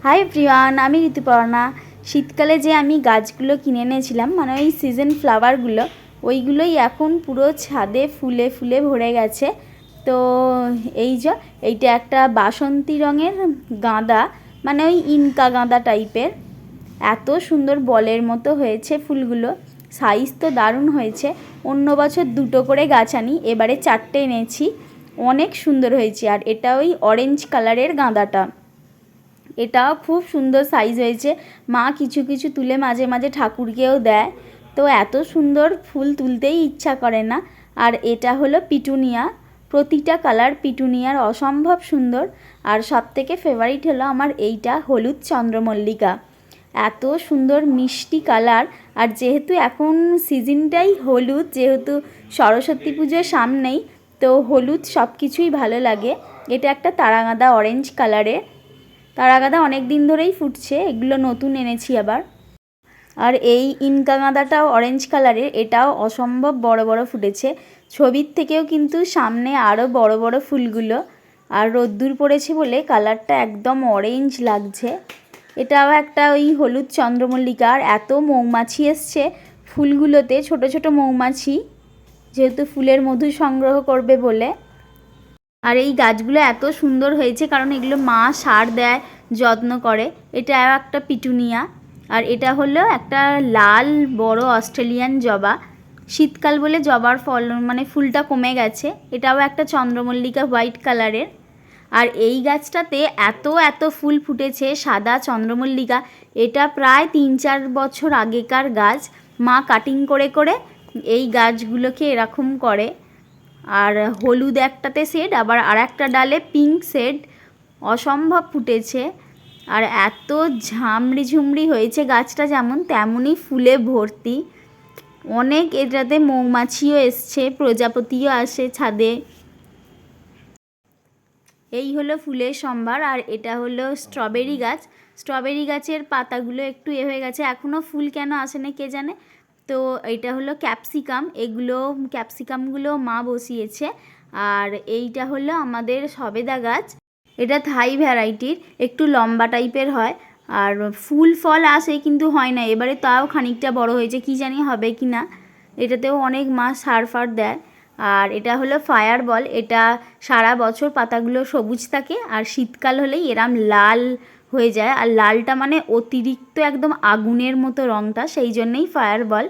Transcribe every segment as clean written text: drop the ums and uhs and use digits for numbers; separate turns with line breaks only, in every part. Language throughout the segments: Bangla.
হাই এভরিওয়ান, আমি ঋতুপর্ণা। শীতকালে যে আমি গাছগুলো কিনে এনেছিলাম, মানে ওই সিজন ফ্লাওয়ারগুলো, ওইগুলোই এখন পুরো ছাদে ফুলে ফুলে ভরে গেছে। তো এইটা একটা বাসন্তী রঙের গাঁদা, মানে ওই ইনকা গাঁদা টাইপের। এত সুন্দর বলের মতো হয়েছে ফুলগুলো, সাইজ তো দারুণ হয়েছে। অন্য বছর 2টো করে গাছ আনি, এবারে 4টে এনেছি। অনেক সুন্দর হয়েছে। আর এটা ওই অরেঞ্জ কালারের গাঁদাটা, এটাও খুব সুন্দর সাইজ হয়েছে। মা কিছু কিছু তুলে মাঝে মাঝে ঠাকুরকেও দেয়। তো এত সুন্দর ফুল তুলতেই ইচ্ছা করে না। আর এটা হলো পিটুনিয়া, প্রতিটা কালার পিটুনিয়ার অসম্ভব সুন্দর। আর সবথেকে ফেভারিট হলো আমার এইটা হলুদ চন্দ্রমল্লিকা, এত সুন্দর মিষ্টি কালার। আর যেহেতু এখন সিজনটাই হলুদ, যেহেতু সরস্বতী পুজোর সামনেই, তো হলুদ সব কিছুই ভালো লাগে। এটা একটা তারাগাঁদা অরেঞ্জ কালারের। তারাগাঁদা অনেক দিন ধরেই ফুটছে, এগুলো নতুন এনেছি আবার। আর এই ইনকা গাঁদাটাও অরেঞ্জ কালারের, এটাও অসম্ভব বড় বড় ফুটেছে। ছবির থেকেও কিন্তু সামনে আরও বড় বড় ফুলগুলো। আর রোদ্দুর পড়েছে বলে কালারটা একদম অরেঞ্জ লাগছে। এটাও একটা ওই হলুদ চন্দ্রমল্লিকা। আর এত মৌমাছি এসছে ফুলগুলোতে, ছোট ছোট মৌমাছি, যেহেতু ফুলের মধু সংগ্রহ করবে বলে। আর এই গাছগুলো এত সুন্দর হয়েছে কারণ এগুলো মা সার দেয়, যত্ন করে। এটা একটা পিটুনিয়া। আর এটা হলো একটা লাল বড় অস্ট্রেলিয়ান জবা। শীতকাল বলে জবার মানে ফুলটা কমে গেছে। এটাও একটা চন্দ্রমল্লিকা হোয়াইট কালারের। আর এই গাছটাতে এত ফুল ফুটেছে, সাদা চন্দ্রমল্লিকা। এটা প্রায় 3-4 বছর আগেকার গাছ। মা কাটিং করে করে এই গাছগুলোকে এরকম করে। আর হলুদ একটাতে শেড, আবার আর একটা ডালে পিঙ্ক শেড, অসম্ভব ফুটেছে। আর এত ঝামড়ি ঝুমড়ি হয়েছে গাছটা, যেমন তেমনই ফুলে ভর্তি। অনেক এটাতে মৌমাছিও এসছে, প্রজাপতিও আসে ছাদে। এই হলো ফুলের সম্ভার। আর এটা হলো স্ট্রবেরি গাছ। স্ট্রবেরি গাছের পাতাগুলো একটু হয়ে গেছে, এখনও ফুল কেন আসে না কে জানে। তো এটা হলো ক্যাপসিকাম, ক্যাপসিকামগুলো মা বসিয়েছে। আর এইটা হলো আমাদের সবেদা গাছ। এটা থাই ভ্যারাইটির, একটু লম্বা টাইপের হয়। আর ফুল ফল আসে কিন্তু হয় না, এবারে তাও খানিকটা বড় হয়েছে, কি জানি হবে কি না। এটাতেও অনেক মা সার ফার দেয়। আর এটা হলো ফায়ার বল, এটা সারা বছর পাতাগুলো সবুজ থাকে, আর শীতকাল হলেই এরম লাল হয়ে যায়। আর লালটা মানে অতিরিক্ত একদম আগুনের মতো রঙটা, সেই জন্যেই ফায়ার বল।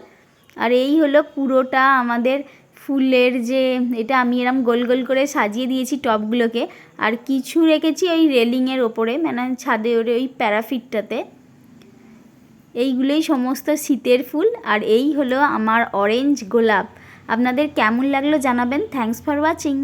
আর এই হলো পুরোটা আমাদের ফুলের যে, এটা আমি এরম গোল গোল করে সাজিয়ে দিয়েছি টবগুলোকে। আর কিছু রেখেছি ওই রেলিংয়ের ওপরে, মানে ছাদে ওরে ওই প্যারাফিটটাতে। এইগুলোই সমস্ত শীতের ফুল। আর এই হলো আমার অরেঞ্জ গোলাপ। আপনাদের কেমন লাগলো জানাবেন। Thanks for watching.